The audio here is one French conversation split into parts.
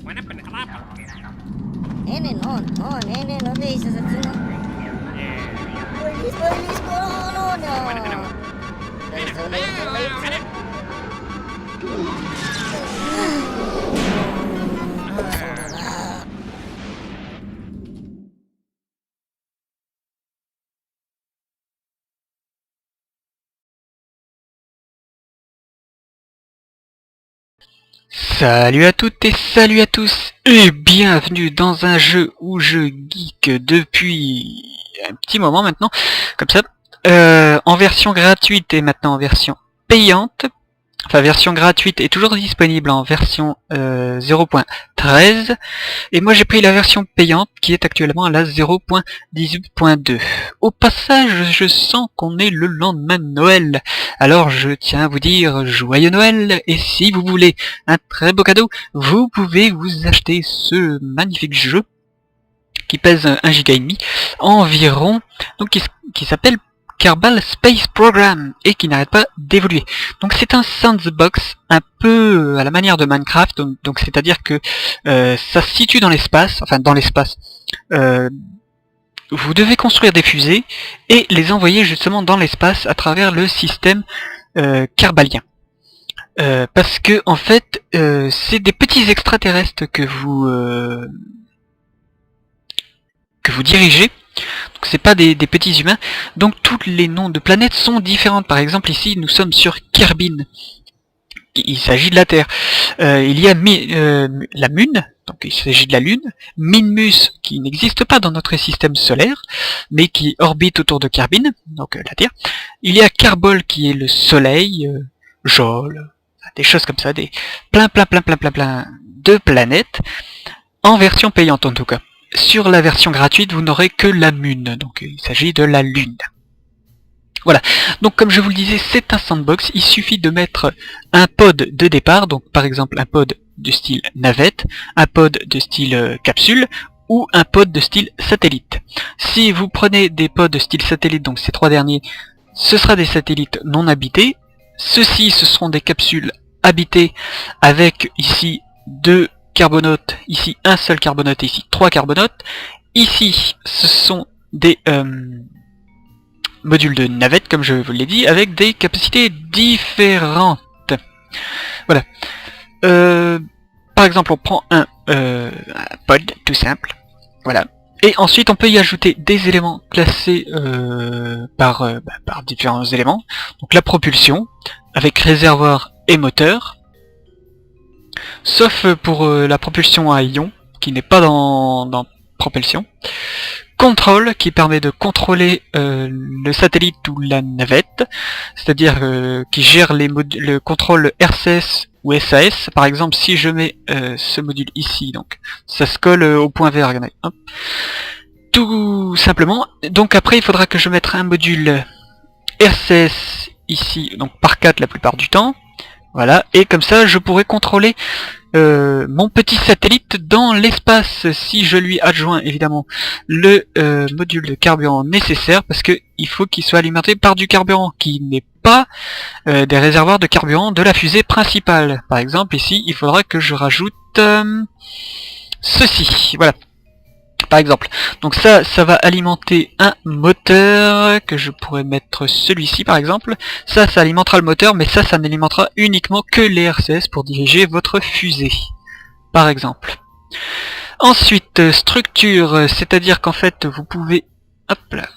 วันนั้นเป็นครับ Nene, no, nene, no me dices así, no. Listo, no. Salut à toutes et salut à tous et bienvenue dans un jeu où je geek depuis un petit moment maintenant, comme ça, en version gratuite et maintenant en version payante. Enfin, version gratuite est toujours disponible en version 0.13 et moi j'ai pris la version payante qui est actuellement à la 0.18.2. Au passage, je sens qu'on est le lendemain de Noël, alors je tiens à vous dire joyeux Noël, et si vous voulez un très beau cadeau, vous pouvez vous acheter ce magnifique jeu qui pèse 1,5 giga environ, donc qui s'appelle Kerbal Space Program et qui n'arrête pas d'évoluer. Donc c'est un sandbox un peu à la manière de Minecraft, donc c'est-à-dire que ça se situe dans l'espace, enfin dans l'espace. Vous devez construire des fusées et les envoyer justement dans l'espace à travers le système kerbalien. Parce que en fait c'est des petits extraterrestres que vous dirigez. Donc c'est pas des petits humains, donc tous les noms de planètes sont différents. Par exemple ici nous sommes sur Kerbin, il s'agit de la Terre. Il y a la Mun, donc il s'agit de la Lune, Minmus qui n'existe pas dans notre système solaire, mais qui orbite autour de Kerbin, donc la Terre. Il y a Kerbol qui est le Soleil, Jol, des choses comme ça, des plein de planètes, en version payante en tout cas. Sur la version gratuite, vous n'aurez que la Mun, donc il s'agit de la Lune. Voilà, donc comme je vous le disais, c'est un sandbox, il suffit de mettre un pod de départ, donc par exemple un pod de style navette, un pod de style capsule, ou un pod de style satellite. Si vous prenez des pods de style satellite, donc ces trois derniers, ce sera des satellites non habités. Ceux-ci, ce seront des capsules habitées avec ici deux carbonautes, ici un seul carbonaute, ici 3 carbonautes. Ici, ce sont des modules de navette, comme je vous l'ai dit, avec des capacités différentes. Voilà. Par exemple, on prend un pod, tout simple. Voilà. Et ensuite, on peut y ajouter des éléments classés par différents éléments. Donc la propulsion, avec réservoir et moteur. Sauf pour la propulsion à ion, qui n'est pas dans propulsion. Contrôle, qui permet de contrôler le satellite ou la navette, c'est-à-dire qui gère le contrôle RCS ou SAS. Par exemple, si je mets ce module ici, donc ça se colle au point vert, regardez, hop. Tout simplement. Donc après, il faudra que je mette un module RCS ici, donc par 4 la plupart du temps. Voilà, et comme ça je pourrais contrôler mon petit satellite dans l'espace si je lui adjoins évidemment le module de carburant nécessaire, parce que il faut qu'il soit alimenté par du carburant qui n'est pas des réservoirs de carburant de la fusée principale. Par exemple ici il faudra que je rajoute ceci, voilà. Par exemple, donc ça va alimenter un moteur, que je pourrais mettre celui-ci par exemple. Ça alimentera le moteur, mais ça n'alimentera uniquement que les RCS pour diriger votre fusée, par exemple. Ensuite, structure, c'est-à-dire qu'en fait, vous pouvez, hop là,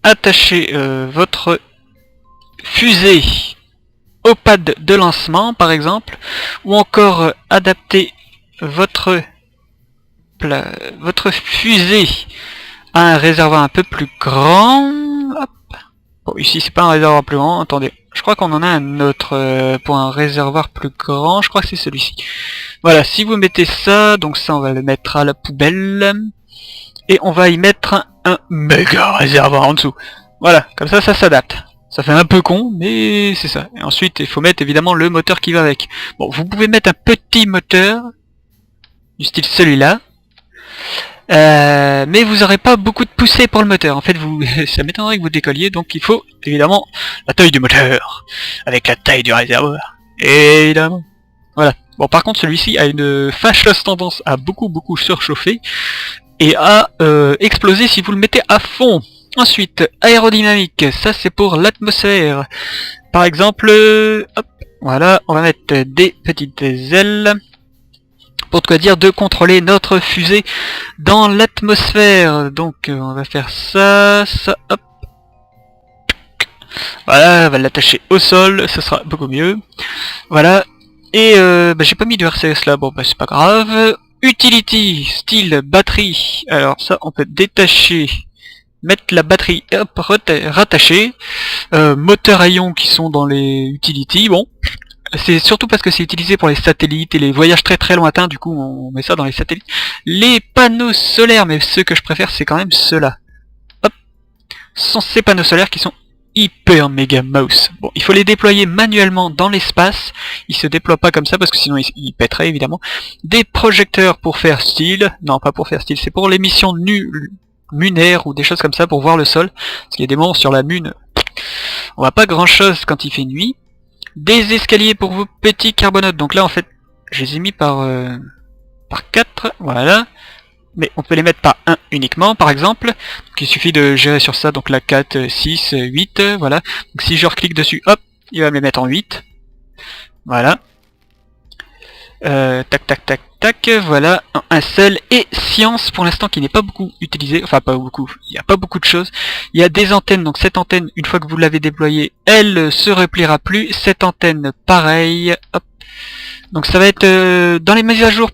attacher votre fusée au pad de lancement, par exemple, ou encore adapter votre fusée à un réservoir un peu plus grand. Hop. Bon, ici c'est pas un réservoir plus grand, attendez, je crois qu'on en a un autre pour un réservoir plus grand, je crois que c'est celui-ci. Voilà, si vous mettez ça, donc ça on va le mettre à la poubelle, et on va y mettre un méga réservoir en dessous. Voilà, comme ça s'adapte. Ça fait un peu con, mais c'est ça. Et ensuite il faut mettre évidemment le moteur qui va avec. Bon, vous pouvez mettre un petit moteur, du style celui-là, mais vous n'aurez pas beaucoup de poussée pour le moteur. En fait, ça m'étonnerait que vous décolliez, donc il faut évidemment la taille du moteur, avec la taille du réservoir, évidemment. Voilà. Bon, par contre, celui-ci a une fâcheuse tendance à beaucoup surchauffer, et à exploser si vous le mettez à fond. Ensuite, aérodynamique, ça c'est pour l'atmosphère. Par exemple, hop, voilà, on va mettre des petites ailes, pour de quoi dire de contrôler notre fusée dans l'atmosphère. Donc on va faire ça, hop. Voilà, on va l'attacher au sol, ce sera beaucoup mieux. Voilà, et j'ai pas mis de RCS là, bon bah c'est pas grave. Utility, style batterie, alors ça on peut détacher, mettre la batterie, hop, rattacher. Moteur à ion qui sont dans les utility, bon. C'est surtout parce que c'est utilisé pour les satellites et les voyages très lointains, du coup on met ça dans les satellites. Les panneaux solaires, mais ceux que je préfère c'est quand même ceux-là. Hop, ce sont ces panneaux solaires qui sont hyper méga mouse. Bon, il faut les déployer manuellement dans l'espace, ils se déploient pas comme ça parce que sinon ils pèteraient évidemment. Des projecteurs pour faire style, non pas pour faire style, c'est pour les missions lunaires ou des choses comme ça pour voir le sol, parce qu'il y a des monstres sur la Lune, on voit pas grand chose quand il fait nuit. Des escaliers pour vos petits carbonautes, donc là en fait je les ai mis par 4, voilà, mais on peut les mettre par 1 uniquement par exemple, donc il suffit de gérer sur ça, donc la 4, 6, 8, voilà, donc si je reclique dessus, hop, il va me les mettre en 8, voilà, tac, voilà, un seul, et science pour l'instant qui n'est pas beaucoup utilisé, enfin pas beaucoup, il n'y a pas beaucoup de choses, il y a des antennes, donc cette antenne, une fois que vous l'avez déployée, elle se repliera plus, cette antenne pareil, hop, donc ça va être dans les mises à jour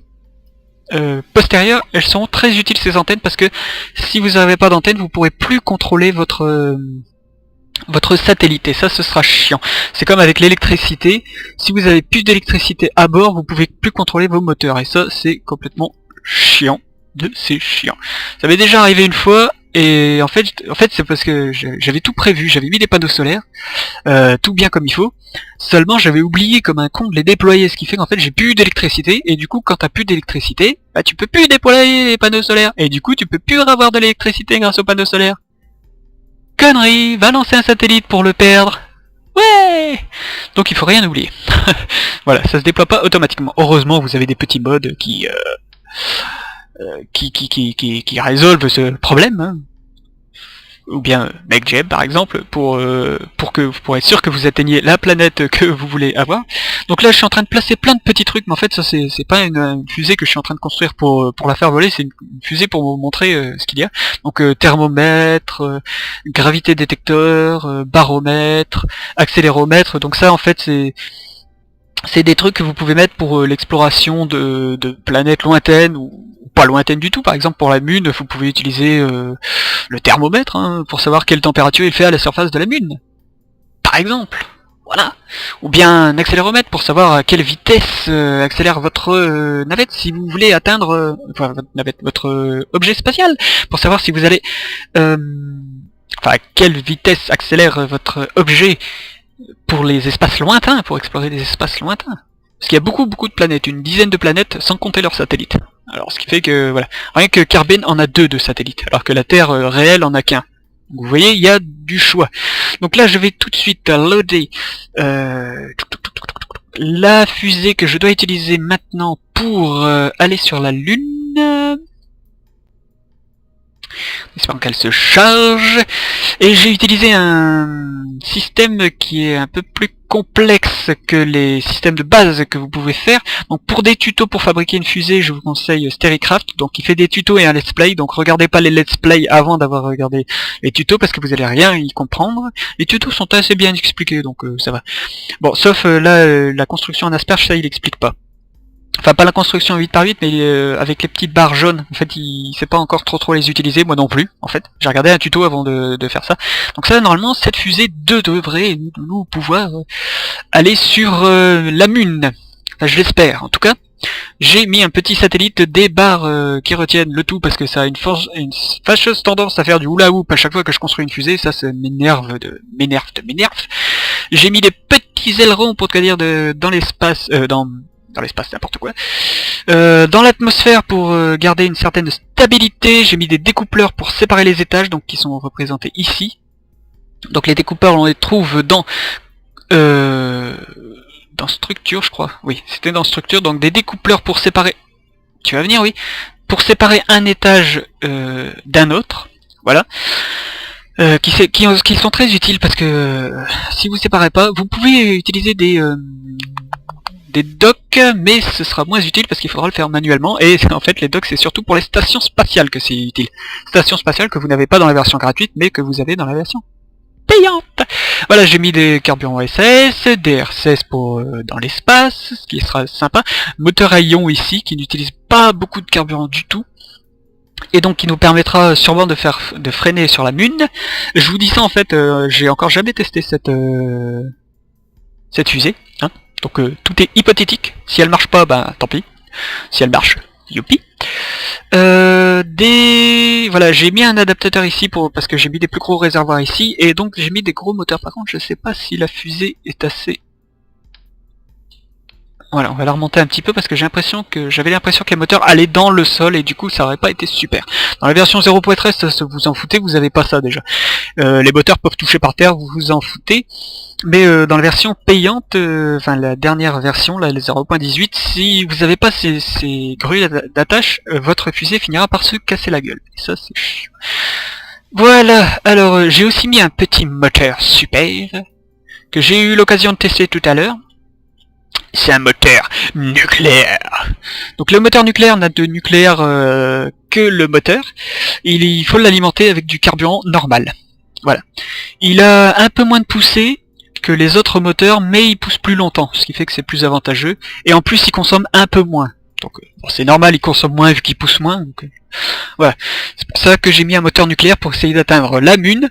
postérieures, elles sont très utiles ces antennes, parce que si vous n'avez pas d'antenne, vous pourrez plus contrôler votre satellite, et ça ce sera chiant. C'est comme avec l'électricité, si vous avez plus d'électricité à bord, vous pouvez plus contrôler vos moteurs, et ça c'est complètement chiant, c'est chiant. Ça m'est déjà arrivé une fois, et en fait c'est parce que j'avais tout prévu, j'avais mis des panneaux solaires, tout bien comme il faut, seulement j'avais oublié comme un con de les déployer, ce qui fait qu'en fait j'ai plus d'électricité, et du coup quand t'as plus d'électricité, bah tu peux plus déployer les panneaux solaires, et du coup tu peux plus avoir de l'électricité grâce aux panneaux solaires. Connerie, va lancer un satellite pour le perdre. Ouais. Donc il faut rien oublier. Voilà, ça se déploie pas automatiquement. Heureusement, vous avez des petits modes qui résolvent ce problème. Hein. Ou bien MakeJeb par exemple, pour être sûr que vous atteignez la planète que vous voulez avoir. Donc là je suis en train de placer plein de petits trucs, mais en fait ça c'est pas une fusée que je suis en train de construire pour la faire voler, c'est une fusée pour vous montrer ce qu'il y a. Donc thermomètre, gravité détecteur, baromètre, accéléromètre, donc ça en fait c'est des trucs que vous pouvez mettre pour l'exploration de planètes lointaines ou pas lointaines du tout. Par exemple pour la Lune, vous pouvez utiliser le thermomètre hein, pour savoir quelle température il fait à la surface de la Lune. Par exemple. Voilà. Ou bien un accéléromètre pour savoir à quelle vitesse accélère votre navette si vous voulez atteindre votre objet spatial. Pour savoir si vous allez à quelle vitesse accélère votre objet pour les espaces lointains, pour explorer des espaces lointains. Parce qu'il y a beaucoup de planètes, une dizaine de planètes, sans compter leurs satellites. Alors ce qui fait que, voilà, rien que Kerbin en a 2 de satellites, alors que la Terre réelle en a qu'un. Vous voyez, il y a du choix. Donc là, je vais tout de suite loader la fusée que je dois utiliser maintenant pour aller sur la Lune. Espérons qu'elle se charge. Et j'ai utilisé un système qui est un peu plus complexe que les systèmes de base que vous pouvez faire. Donc pour des tutos pour fabriquer une fusée, je vous conseille Sterycraft. Donc il fait des tutos et un let's play. Donc regardez pas les let's play avant d'avoir regardé les tutos parce que vous allez rien y comprendre. Les tutos sont assez bien expliqués, donc ça va. Bon, sauf là, la construction en asperge, ça il explique pas. Enfin pas la construction 8x8 mais avec les petites barres jaunes, en fait il sait pas encore trop les utiliser, moi non plus en fait. J'ai regardé un tuto avant de faire ça. Donc ça normalement cette fusée devrait nous pouvoir aller sur la Lune. Enfin je l'espère en tout cas. J'ai mis un petit satellite des barres qui retiennent le tout parce que ça a une fâcheuse tendance à faire du hula hoop à chaque fois que je construis une fusée, ça m'énerve m'énerve. J'ai mis des petits ailerons pour te dire dans l'espace, dans l'espace, n'importe quoi. Dans l'atmosphère, pour garder une certaine stabilité, j'ai mis des découpleurs pour séparer les étages, donc qui sont représentés ici. Donc les découpeurs, on les trouve dans structure, je crois. Oui, c'était dans structure, donc des découpleurs pour séparer... Tu vas venir, oui. Pour séparer un étage d'un autre, voilà. Qui sont très utiles parce que si vous séparez pas, vous pouvez utiliser des docks, mais ce sera moins utile parce qu'il faudra le faire manuellement, et en fait les docks c'est surtout pour les stations spatiales que c'est utile. Stations spatiales que vous n'avez pas dans la version gratuite, mais que vous avez dans la version payante. Voilà, j'ai mis des carburants SS, des RCS pour dans l'espace, ce qui sera sympa. Moteur à ion ici, qui n'utilise pas beaucoup de carburant du tout, et donc qui nous permettra sûrement de freiner sur la Lune. Je vous dis ça en fait, j'ai encore jamais testé cette fusée, hein. Donc tout est hypothétique. Si elle marche pas, bah tant pis. Si elle marche, youpi. Voilà, j'ai mis un adaptateur ici parce que j'ai mis des plus gros réservoirs ici, et donc j'ai mis des gros moteurs. Par contre, je sais pas si la fusée est assez... Voilà, on va la remonter un petit peu parce que j'avais l'impression que les moteurs allaient dans le sol et du coup ça aurait pas été super. Dans la version 0.13, vous en foutez, vous avez pas ça déjà. Les moteurs peuvent toucher par terre, vous vous en foutez. Mais dans la version payante, enfin la dernière version, là, le 0.18, si vous n'avez pas ces grues d'attache, votre fusée finira par se casser la gueule. Et ça c'est chiant. Voilà, alors j'ai aussi mis un petit moteur super, que j'ai eu l'occasion de tester tout à l'heure. C'est un moteur nucléaire. Donc le moteur nucléaire n'a de nucléaire que le moteur. Il faut l'alimenter avec du carburant normal. Voilà. Il a un peu moins de poussée que les autres moteurs, mais il pousse plus longtemps, ce qui fait que c'est plus avantageux. Et en plus, il consomme un peu moins. Donc bon, c'est normal, il consomme moins vu qu'il pousse moins. Donc, voilà. C'est pour ça que j'ai mis un moteur nucléaire pour essayer d'atteindre la Lune.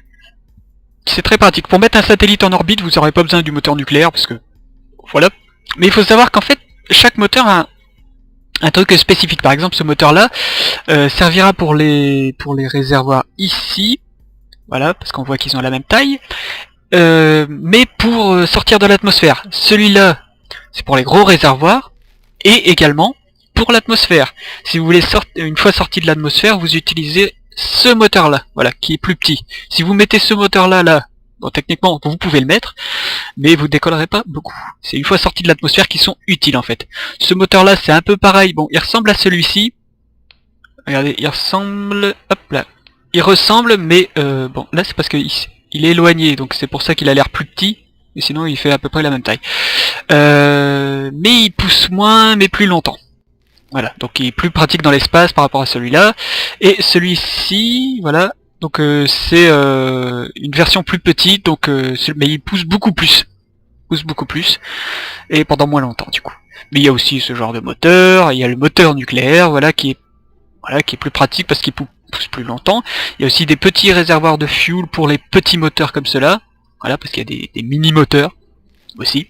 C'est très pratique. Pour mettre un satellite en orbite, vous n'aurez pas besoin du moteur nucléaire, parce que... Voilà. Mais il faut savoir qu'en fait, chaque moteur a un truc spécifique. Par exemple, ce moteur-là servira pour les réservoirs ici. Voilà, parce qu'on voit qu'ils ont la même taille. Mais pour sortir de l'atmosphère. Celui-là, c'est pour les gros réservoirs. Et également pour l'atmosphère. Si vous voulez une fois sorti de l'atmosphère, vous utilisez ce moteur-là. Voilà, qui est plus petit. Si vous mettez ce moteur-là, là, bon, techniquement, vous pouvez le mettre, mais vous décollerez pas beaucoup. C'est une fois sorti de l'atmosphère qu'ils sont utiles, en fait. Ce moteur-là, c'est un peu pareil. Bon, il ressemble à celui-ci. Regardez, il ressemble... Hop là. Il ressemble, mais bon, là, c'est parce qu'il est éloigné, donc c'est pour ça qu'il a l'air plus petit. Et sinon, il fait à peu près la même taille. Mais il pousse moins, mais plus longtemps. Voilà, donc il est plus pratique dans l'espace par rapport à celui-là. Et celui-ci, voilà... Donc c'est une version plus petite, donc mais il pousse beaucoup plus. Et pendant moins longtemps du coup. Mais il y a aussi ce genre de moteur, il y a le moteur nucléaire, voilà, qui est plus pratique parce qu'il pousse plus longtemps. Il y a aussi des petits réservoirs de fuel pour les petits moteurs comme cela. Voilà, parce qu'il y a des mini-moteurs aussi.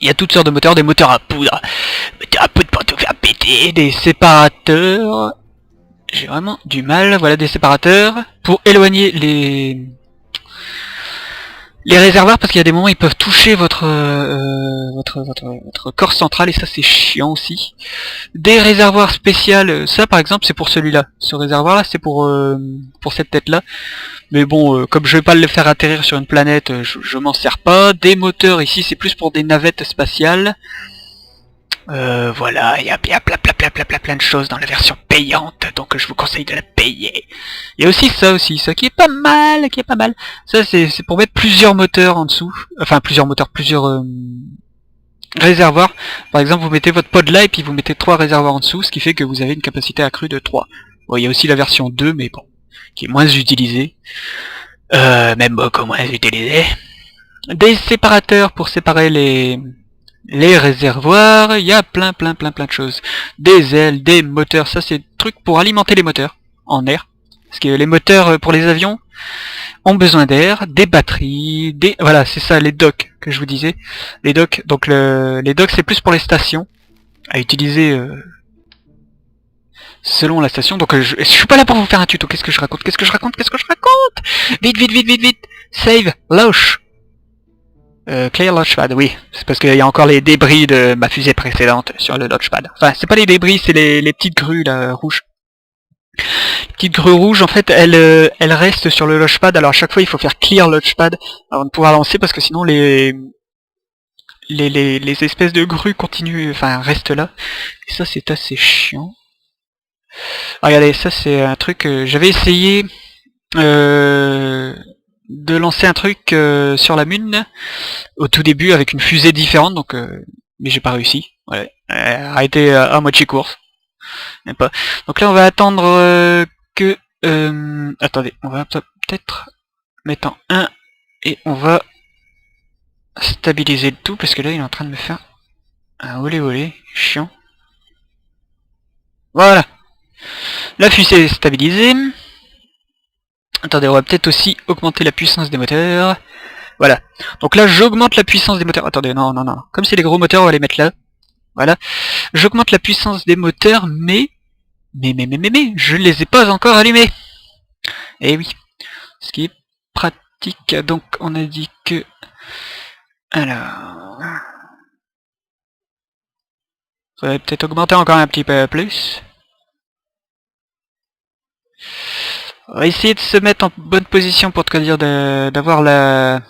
Il y a toutes sortes de moteurs, des moteurs à poudre pour tout faire péter, des séparateurs. J'ai vraiment du mal, voilà des séparateurs pour éloigner les réservoirs parce qu'il y a des moments où ils peuvent toucher votre corps central et ça c'est chiant aussi. Des réservoirs spéciaux, ça par exemple c'est pour celui-là. Ce réservoir là c'est pour cette tête là. Mais bon, comme je vais pas le faire atterrir sur une planète, je m'en sers pas. Des moteurs ici c'est plus pour des navettes spatiales. Voilà, il y a plein de choses dans la version payante, donc je vous conseille de la payer. Il y a aussi ça qui est pas mal, Ça c'est pour mettre plusieurs moteurs en dessous, enfin plusieurs réservoirs. Par exemple, vous mettez votre pod là et puis vous mettez 3 réservoirs en dessous, ce qui fait que vous avez une capacité accrue de 3. Bon, il y a aussi la version 2, mais bon, qui est moins utilisée. Même beaucoup moins utilisée. Des séparateurs pour séparer les réservoirs, il y a plein de choses. Des ailes, des moteurs, ça c'est des trucs pour alimenter les moteurs en air. Parce que les moteurs pour les avions ont besoin d'air, des batteries, voilà, c'est ça, les docks que je vous disais. Les docks, donc les docks c'est plus pour les stations, à utiliser selon la station. Donc je suis pas là pour vous faire un tuto, qu'est-ce que je raconte? Vite, save, lâche. Clear Launchpad, oui. C'est parce qu'il y a encore les débris de ma fusée précédente sur le Launchpad. Enfin, c'est pas les débris, c'est les petites grues là, rouges. Les petites grues rouges, en fait, elles restent sur le Launchpad. Alors à chaque fois, il faut faire Clear Launchpad avant de pouvoir lancer, parce que sinon les espèces de grues continuent, enfin, restent là. Et ça, c'est assez chiant. Regardez, ça c'est un truc que j'avais essayé de lancer un truc sur la Lune au tout début avec une fusée différente, donc mais j'ai pas réussi. Ouais, arrêté à moitié course. Même pas. Donc là on va attendre que attendez, on va peut-être mettre en 1 et on va stabiliser le tout parce que là il est en train de me faire un olé olé chiant. Voilà. La fusée est stabilisée. Attendez, on va peut-être aussi augmenter la puissance des moteurs. Voilà. Donc là, j'augmente la puissance des moteurs. Attendez, non, non, non. Comme c'est les gros moteurs, on va les mettre là. Voilà. J'augmente la puissance des moteurs, mais, je ne les ai pas encore allumés. Eh oui. Ce qui est pratique. Donc, on a dit que... Alors... Faudrait peut-être augmenter encore un petit peu plus. On va essayer de se mettre en bonne position pour te dire d'avoir la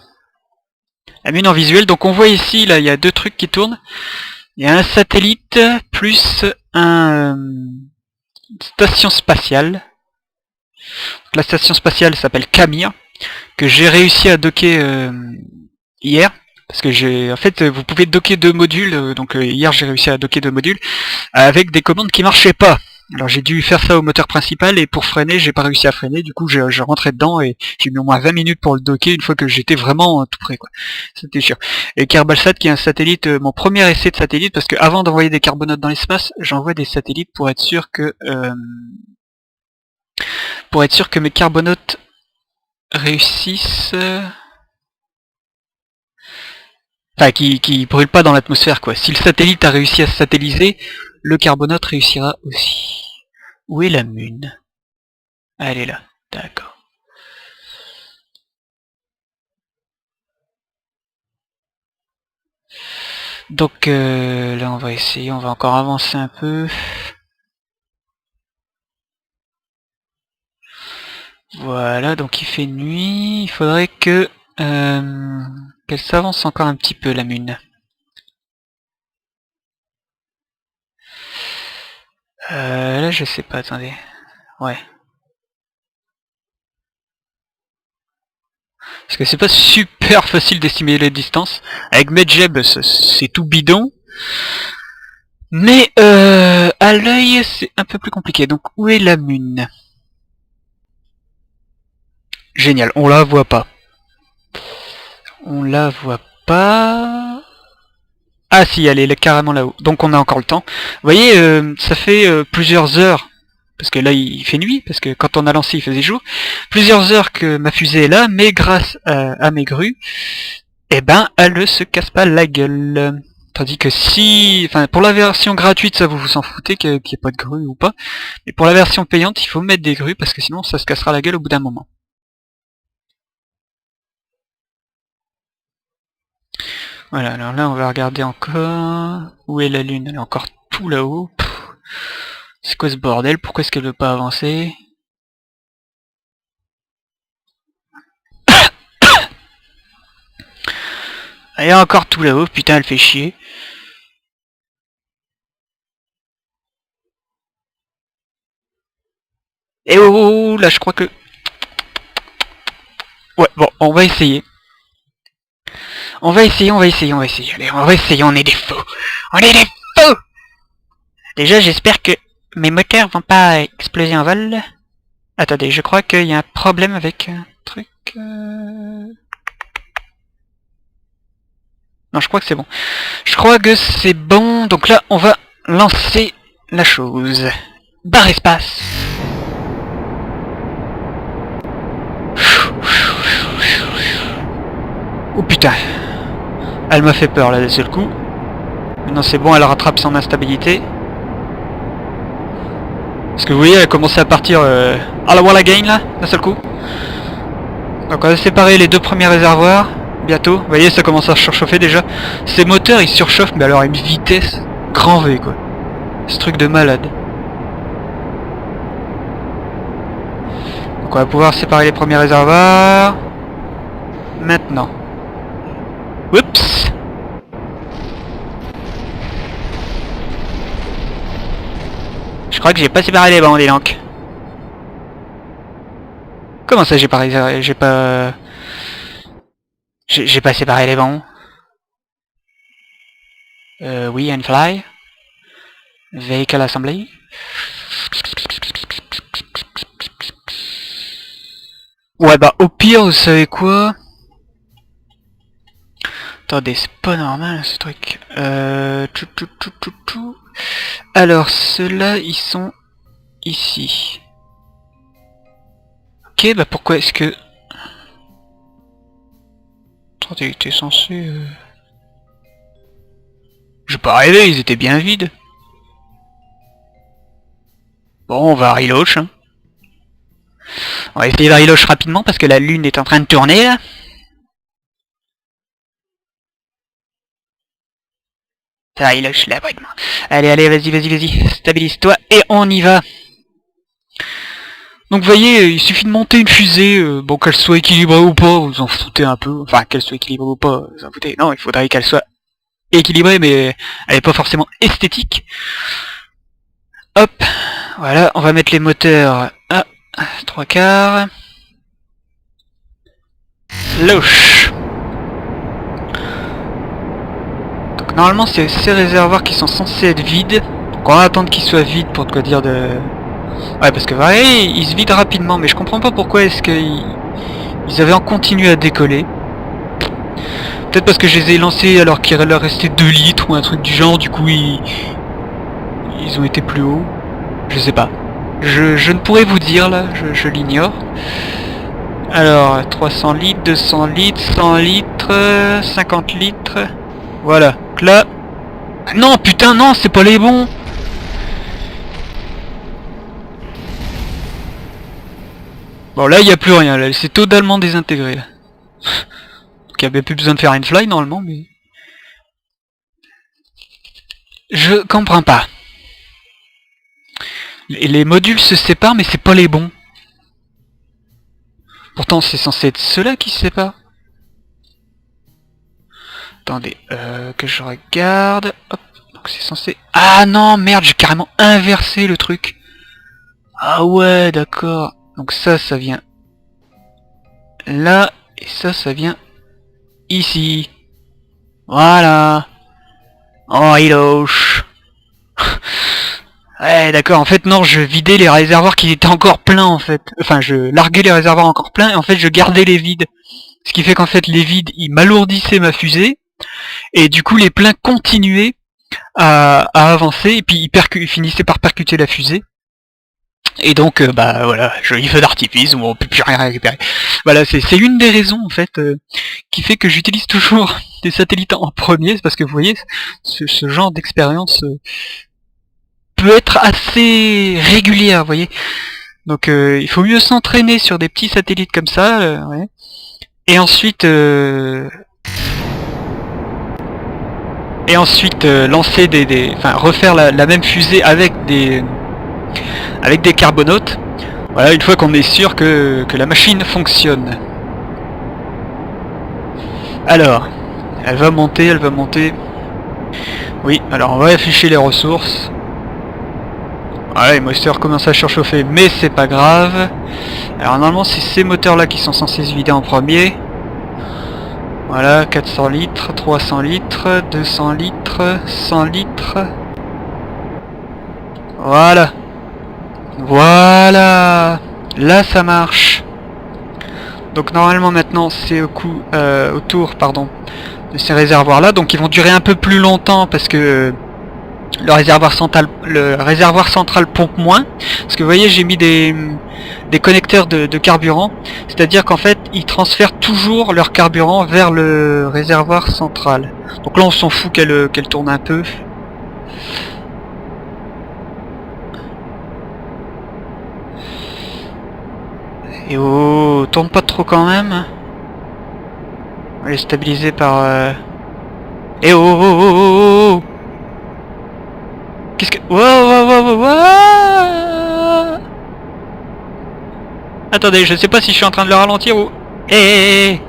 Lune en visuel. Donc on voit ici, là, il y a deux trucs qui tournent. Il y a un satellite plus une station spatiale. Donc, la station spatiale s'appelle Camir, que j'ai réussi à docker hier. Parce que en fait, vous pouvez docker deux modules. Donc hier, j'ai réussi à docker deux modules avec des commandes qui marchaient pas. Alors j'ai dû faire ça au moteur principal et pour freiner, j'ai pas réussi à freiner, du coup je rentrais dedans et j'ai mis au moins 20 minutes pour le docker une fois que j'étais vraiment tout près quoi. C'était sûr. Et Carbalsat qui est un satellite, mon premier essai de satellite, parce que avant d'envoyer des carbonautes dans l'espace, j'envoie des satellites pour être sûr que mes carbonautes réussissent. Enfin, qui brûlent pas dans l'atmosphère quoi. Si le satellite a réussi à se satelliser, le carbonote réussira aussi. Où est la Lune? Ah, elle est là, d'accord. Donc là on va essayer, on va encore avancer un peu. Voilà, donc il fait nuit, il faudrait que qu'elle s'avance encore un petit peu la Lune. Là je sais pas, attendez. Ouais. Parce que c'est pas super facile d'estimer les distances. Avec Medjeb, c'est tout bidon. Mais à l'œil, c'est un peu plus compliqué. Donc où est la Lune? Génial, on la voit pas. On la voit pas... Ah si, elle est carrément là-haut. Donc on a encore le temps. Vous voyez, ça fait plusieurs heures, parce que là il fait nuit, parce que quand on a lancé il faisait jour, plusieurs heures que ma fusée est là, mais grâce à mes grues, eh ben elle ne se casse pas la gueule. Tandis que si... Enfin, pour la version gratuite, ça vous vous en foutez qu'il n'y ait pas de grue ou pas. Mais pour la version payante, il faut mettre des grues, parce que sinon ça se cassera la gueule au bout d'un moment. Voilà, alors là on va regarder encore... Où est la Lune? Elle est encore tout là-haut. C'est quoi ce bordel? Pourquoi est-ce qu'elle veut pas avancer? Elle est encore tout là-haut, putain elle fait chier. Et oh, là je crois que... Ouais, bon, on va essayer. On va essayer. Allez, on va essayer, on est des fous. On est des fous! Déjà, j'espère que mes moteurs vont pas exploser en vol. Attendez, je crois qu'il y a un problème avec un truc... Non, je crois que c'est bon. Je crois que c'est bon, donc là, on va lancer la chose. Barre espace. Oh putain. Elle m'a fait peur là d'un seul coup. Maintenant c'est bon, elle rattrape son instabilité. Parce que vous voyez, elle a commencé à partir à la wall again là, d'un seul coup. Donc on va séparer les deux premiers réservoirs. bientôt. Vous voyez, ça commence à surchauffer déjà. Ces moteurs, ils surchauffent, mais alors à une vitesse grand V, quoi. Ce truc de malade. Donc on va pouvoir séparer les premiers réservoirs. Maintenant. Oups. Je crois que j'ai pas séparé les bancs, dis donc. Comment ça j'ai pas réservé, j'ai pas séparé les bancs. Oui, and fly. Vehicle assembly. Ouais bah au pire vous savez quoi. Attendez, c'est pas normal ce truc. Alors ceux-là ils sont ici. Ok, bah pourquoi est-ce que... Attendez, t'es censé... J'ai pas rêvé, ils étaient bien vides. Bon, on va reloach. Hein. On va essayer de reloach rapidement parce que la lune est en train de tourner là. Ça reloach là, vraiment. Allez, allez, vas-y. Stabilise-toi et on y va. Donc vous voyez, il suffit de monter une fusée, bon qu'elle soit équilibrée ou pas, vous en foutez un peu. Enfin, qu'elle soit équilibrée ou pas, vous en foutez. Non, il faudrait qu'elle soit équilibrée, mais elle est pas forcément esthétique. Hop, voilà, on va mettre les moteurs à 3/4. Loche. Donc normalement c'est ces réservoirs qui sont censés être vides. Donc on va attendre qu'ils soient vides pour quoi dire de... Ouais parce que ouais, ils se vident rapidement, mais je comprends pas pourquoi est-ce qu'ils avaient en continué à décoller. Peut-être parce que je les ai lancés alors qu'il leur restait 2 litres ou un truc du genre, du coup ils ont été plus hauts. Je sais pas. Je ne pourrais vous dire là, je l'ignore. Alors, 300 litres, 200 litres, 100 litres, 50 litres. Voilà. Donc là... Non, putain, non, c'est pas les bons. Bon, là, il n'y a plus rien. Là, c'est totalement désintégré. Là. Donc, il n'y avait plus besoin de faire une fly, normalement, mais... Je comprends pas. Les modules se séparent, mais c'est pas les bons. Pourtant, c'est censé être ceux-là qui se séparent. Attendez, que je regarde. Hop, donc c'est censé... Ah non, merde, j'ai carrément inversé le truc. Ah ouais, d'accord. Donc ça vient là, et ça vient ici. Voilà. Oh, iloche. Ouais, d'accord, en fait, non, je vidais les réservoirs qui étaient encore pleins, en fait. Enfin, je larguais les réservoirs encore pleins, et en fait, je gardais les vides. Ce qui fait qu'en fait, les vides, ils m'alourdissaient ma fusée, et du coup, les pleins continuaient à avancer, et puis ils finissaient par percuter la fusée. Et donc, bah voilà, joli feu d'artifice où on peut plus rien récupérer. Voilà, c'est une des raisons en fait qui fait que j'utilise toujours des satellites en premier, c'est parce que vous voyez, ce genre d'expérience peut être assez régulière, vous voyez. Donc il faut mieux s'entraîner sur des petits satellites comme ça, ouais. Et ensuite lancer enfin refaire la même fusée avec des carbonautes. Voilà, une fois qu'on est sûr que la machine fonctionne. Alors, elle va monter. Oui, alors on va afficher les ressources. Voilà, les moteurs commencent à surchauffer, mais c'est pas grave. Alors normalement c'est ces moteurs là qui sont censés se vider en premier. Voilà, 400 litres, 300 litres, 200 litres, 100 litres. Voilà. Voilà. Là ça marche. Donc normalement maintenant c'est autour de ces réservoirs là. Donc ils vont durer un peu plus longtemps parce que le réservoir central pompe moins. Parce que vous voyez j'ai mis des connecteurs de carburant. C'est-à-dire qu'en fait ils transfèrent toujours leur carburant vers le réservoir central. Donc là on s'en fout qu'elle tourne un peu. Et oh, tourne pas trop quand même. On va les stabiliser par... Eh oh oh oh oh oh oh. Qu'est-ce que... Wow wow wow wow wow. Attendez, je sais pas si je suis en train de le ralentir ou... Eh.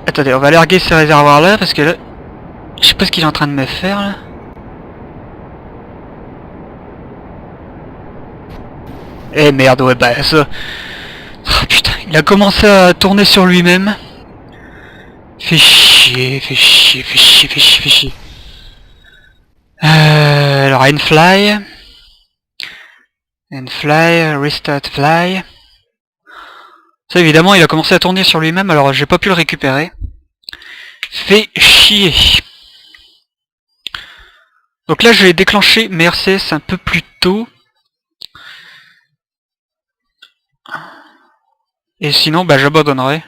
Attendez, on va larguer ce réservoir là parce que là... Je sais pas ce qu'il est en train de me faire là. Eh merde, ouais bah ça... Oh, putain, il a commencé à tourner sur lui-même. Fait chier, fait chier, fait chier, fait chier, fait chier. Alors, N-Fly, Restart Fly. Ça évidemment, il a commencé à tourner sur lui-même, alors j'ai pas pu le récupérer. Fait chier. Donc là, je vais déclencher mes RCS un peu plus tôt. Et sinon, bah j'abandonnerai.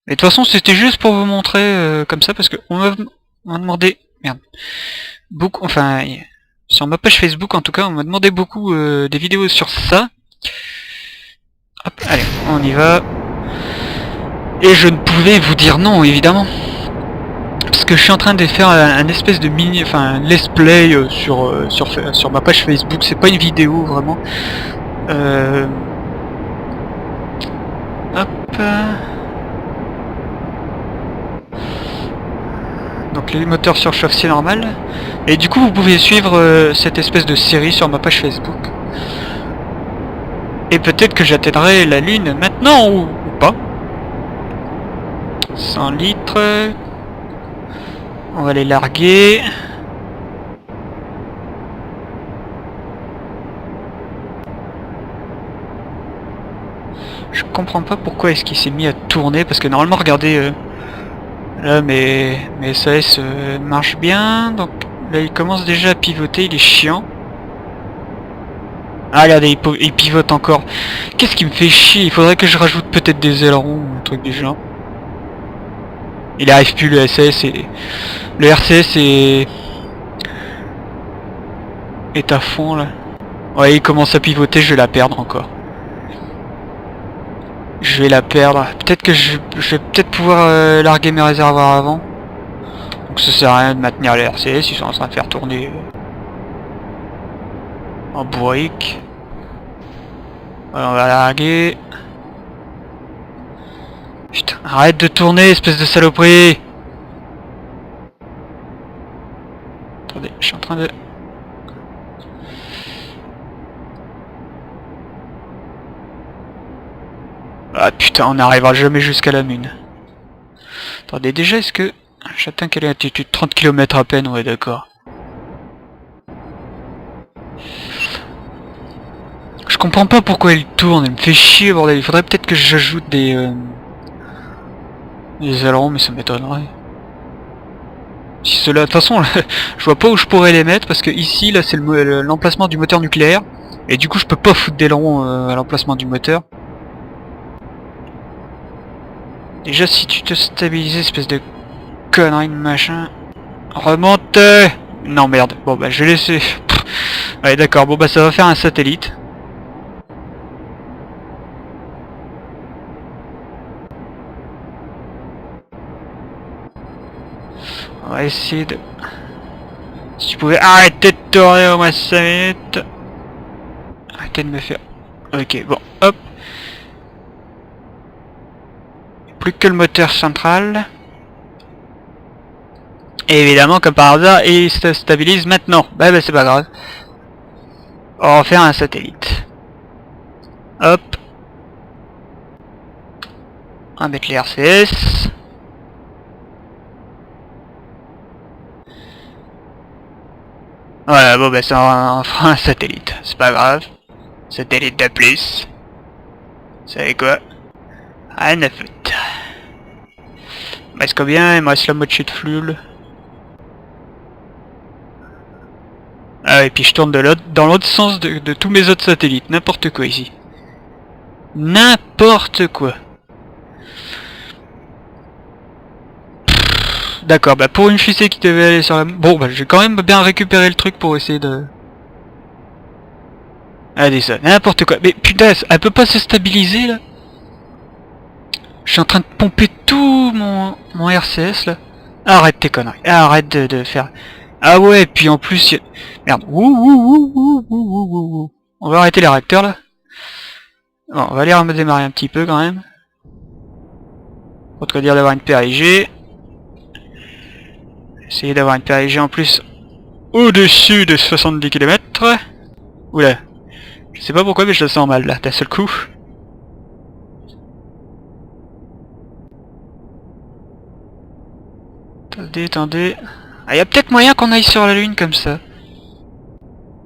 Mais de toute façon, c'était juste pour vous montrer comme ça, parce que on m'a demandé... Merde. Beaucoup, enfin... Sur ma page Facebook, en tout cas, on m'a demandé beaucoup des vidéos sur ça. Hop, allez, on y va. Et je ne pouvais vous dire non, évidemment. Parce que je suis en train de faire un espèce de mini... Enfin, un let's play sur ma page Facebook. C'est pas une vidéo, vraiment. Hop... Donc les moteurs surchauffent, c'est normal. Et du coup vous pouvez suivre cette espèce de série sur ma page Facebook. Et peut-être que j'atteindrai la lune maintenant ou pas. 100 litres. On va les larguer. Je comprends pas pourquoi est-ce qu'il s'est mis à tourner, parce que normalement regardez... Là mes SAS marchent bien, donc là il commence déjà à pivoter, il est chiant. Ah regardez, il pivote encore. Qu'est-ce qui me fait chier? Il faudrait que je rajoute peut-être des ailerons ou un truc du genre. Il arrive plus le SAS et... Le RCS est à fond là. Ouais, il commence à pivoter, je vais la perdre encore. Je vais la perdre. Peut-être que je vais peut-être pouvoir larguer mes réservoirs avant. Donc ça sert à rien de maintenir les RCS, ils sont en train de faire tourner en bourrique. Voilà, on va larguer. Putain, arrête de tourner, espèce de saloperie. Attendez, je suis en train de... Ah putain, on n'arrivera jamais jusqu'à la Lune. Attendez, déjà, est-ce que... J'atteins quelle altitude? 30 km à peine, ouais, d'accord. Je comprends pas pourquoi il tourne, il me fait chier, bordel. Il faudrait peut-être que j'ajoute des ailerons, mais ça m'étonnerait. Si cela... De toute façon, je vois pas où je pourrais les mettre, parce que ici, là, c'est l'emplacement du moteur nucléaire. Et du coup, je peux pas foutre d'ailerons à l'emplacement du moteur. Déjà, si tu te stabilises, espèce de connerie de machin... Remonte. Non, merde. Bon, bah, je vais laisser... Ouais, d'accord. Bon, bah, ça va faire un satellite. On va essayer de... Si tu pouvais arrêter de tourner au moins 5 minutes. Arrêtez de me faire... Ok, bon, hop. Plus que le moteur central. Et évidemment, comme par hasard, il se stabilise maintenant. Bah, c'est pas grave. On va faire un satellite. Hop. On va mettre les RCS. Voilà, bon bah ça on fera un satellite. C'est pas grave. Satellite de plus. Vous savez quoi? Rien à foutre. Il me reste combien? Il me reste la moitié de flux. Ah et puis je tourne dans l'autre sens de tous mes autres satellites. N'importe quoi ici. N'importe quoi. D'accord, bah pour une fusée qui devait aller sur la... Bon bah j'ai quand même bien récupéré le truc pour essayer de... Allez, ça, n'importe quoi. Mais putain, elle peut pas se stabiliser, là. Je suis en train de pomper tout mon RCS, là. Arrête tes conneries. Arrête de faire... Ah ouais, puis en plus... Merde. On va arrêter les réacteurs, là. Bon, on va aller redémarrer un petit peu, quand même. Autre dire d'avoir une PAIG. Essayer d'avoir une PAIG en plus au-dessus de 70 km. Oula. Je sais pas pourquoi, mais je le sens mal, là, d'un seul coup. Attendez. Ah, y a peut-être moyen qu'on aille sur la Lune comme ça.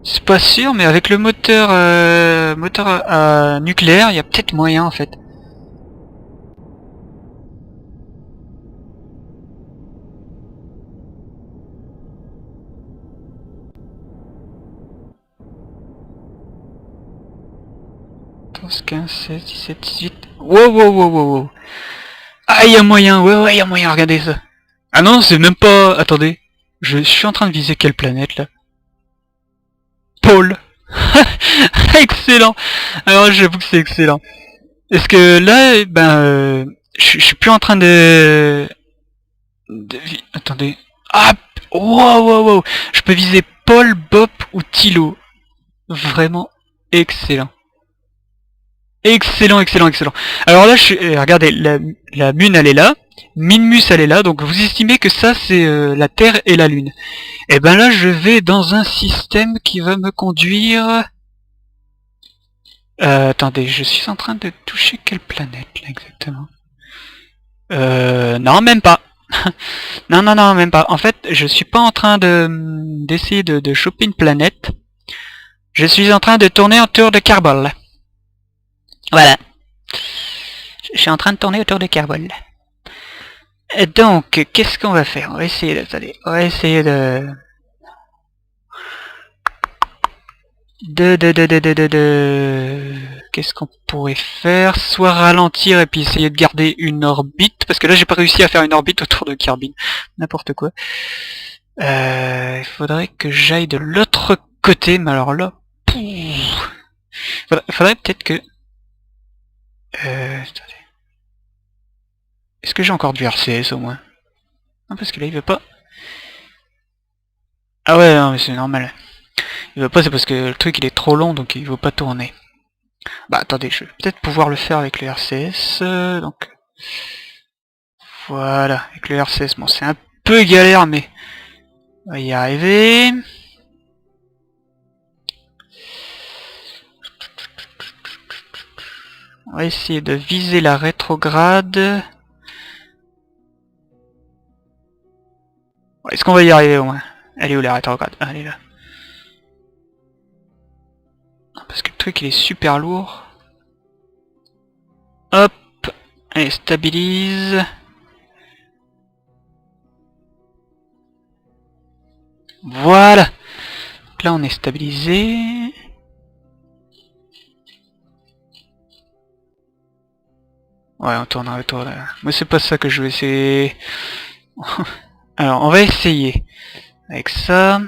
C'est pas sûr, mais avec le moteur nucléaire, y a peut-être moyen en fait. Attends, 15, 16, 17, 18... Wow. Ah, y a moyen, ouais, y a moyen, regardez ça. Ah non, c'est même pas... Attendez. Je suis en train de viser quelle planète, là? Paul. Excellent. Alors, j'avoue que c'est excellent. Est-ce que là, ben... je suis plus en train de... Attendez. Ah! Wow. Je peux viser Paul, Bob ou Thilo. Vraiment excellent. Excellent. Alors là, regardez, la Lune, elle est là. Minmus, elle est là. Donc vous estimez que ça, c'est la Terre et la Lune. Et ben là, je vais dans un système qui va me conduire... attendez, je suis en train de toucher quelle planète, là, exactement? Non, même pas. non, même pas. En fait, je suis pas en train d'essayer de choper une planète. Je suis en train de tourner autour de Carbol. Voilà. Je suis en train de tourner autour de Carbol. Donc, qu'est-ce qu'on va faire? On va essayer de... Qu'est-ce qu'on pourrait faire? Soit ralentir et puis essayer de garder une orbite, parce que là j'ai pas réussi à faire une orbite autour de Kerbin. N'importe quoi. Il faudrait que j'aille de l'autre côté, mais alors là... Faudrait peut-être que... attendez. Est-ce que j'ai encore du RCS au moins? Non, parce que là il veut pas... Ah ouais, non mais c'est normal. Il veut pas, c'est parce que le truc il est trop long, donc il veut pas tourner. Bah attendez, je vais peut-être pouvoir le faire avec le RCS, donc... Voilà, avec le RCS, bon c'est un peu galère, mais... On va y arriver... On va essayer de viser la rétrograde... Est-ce qu'on va y arriver au moins? Elle est où la rétrograde? Ah, elle est là. Parce que le truc il est super lourd. Hop. Allez, stabilise. Voilà. Donc là on est stabilisé. Ouais, on tourne autour là. Moi c'est pas ça que je veux essayer. Alors on va essayer. Avec ça.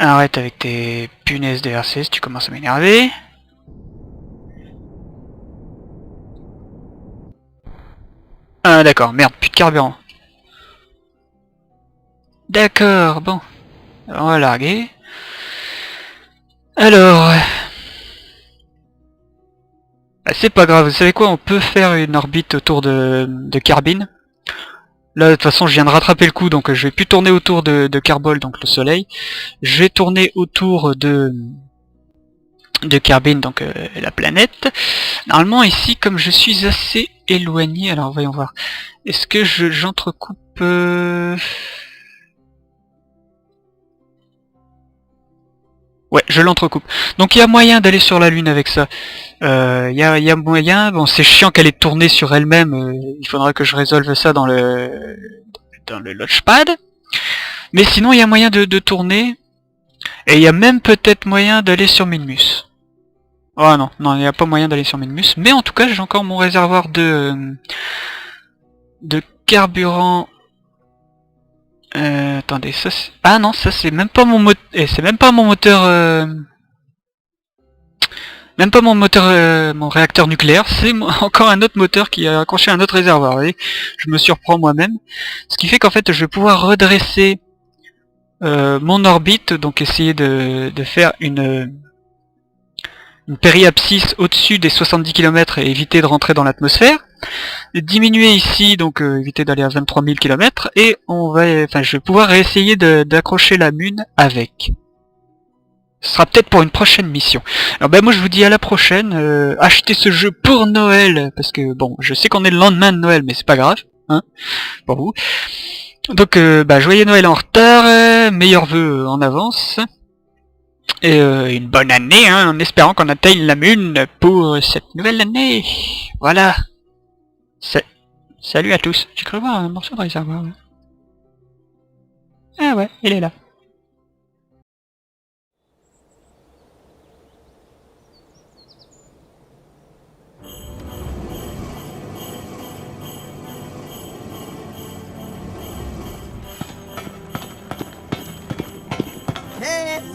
Arrête avec tes punaises de RCS, tu commences à m'énerver. Ah d'accord, merde, plus de carburant. D'accord, bon. Alors, on va larguer. Alors... Bah, c'est pas grave, vous savez quoi, on peut faire une orbite autour de Kerbin. Là, de toute façon, je viens de rattraper le coup, donc je vais plus tourner autour de Carbol, donc le soleil. Je vais tourner autour de Kerbin, donc la planète. Normalement, ici, comme je suis assez éloigné, alors voyons voir. Est-ce que j'entrecoupe... Ouais, je l'entrecoupe. Donc il y a moyen d'aller sur la Lune avec ça. Il y a moyen, bon c'est chiant qu'elle ait tourné sur elle-même, il faudra que je résolve ça dans le Launchpad. Mais sinon il y a moyen de tourner, et il y a même peut-être moyen d'aller sur Minmus. Oh non, il n'y a pas moyen d'aller sur Minmus, mais en tout cas j'ai encore mon réservoir de carburant Attendez, ça c'est... Ah non, ça c'est même pas mon moteur... c'est même pas mon moteur... Même pas mon moteur... mon réacteur nucléaire, c'est encore un autre moteur qui a accroché à un autre réservoir. Vous voyez, je me surprends moi-même. Ce qui fait qu'en fait, je vais pouvoir redresser mon orbite, donc essayer de faire une périapsis au-dessus des 70 km et éviter de rentrer dans l'atmosphère. Diminuer ici, donc éviter d'aller à 23 000 km, et je vais pouvoir essayer d'accrocher la Lune avec. Ce sera peut-être pour une prochaine mission. Alors ben moi je vous dis à la prochaine, achetez ce jeu pour Noël, parce que bon, je sais qu'on est le lendemain de Noël, mais c'est pas grave, hein, pour vous. Donc joyeux Noël en retard, meilleurs vœux en avance. Et une bonne année, hein, en espérant qu'on atteigne la Lune pour cette nouvelle année. Voilà. Salut à tous. J'ai cru voir un morceau de réservoir. Ouais. Ah ouais, il est là.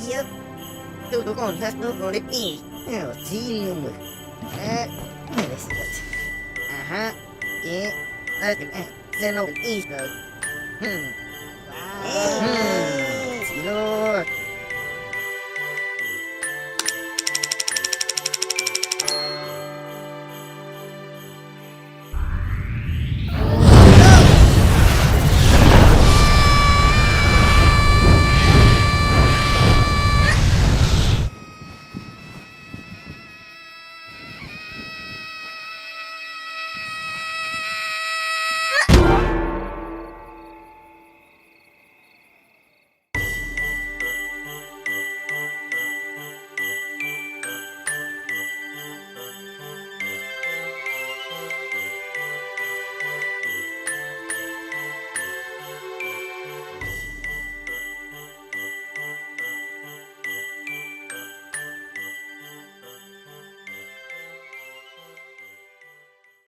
Yep. Tudo contato con le P. Auxilium. Let's see it. Aha. Yeah. Zeno East. Silo.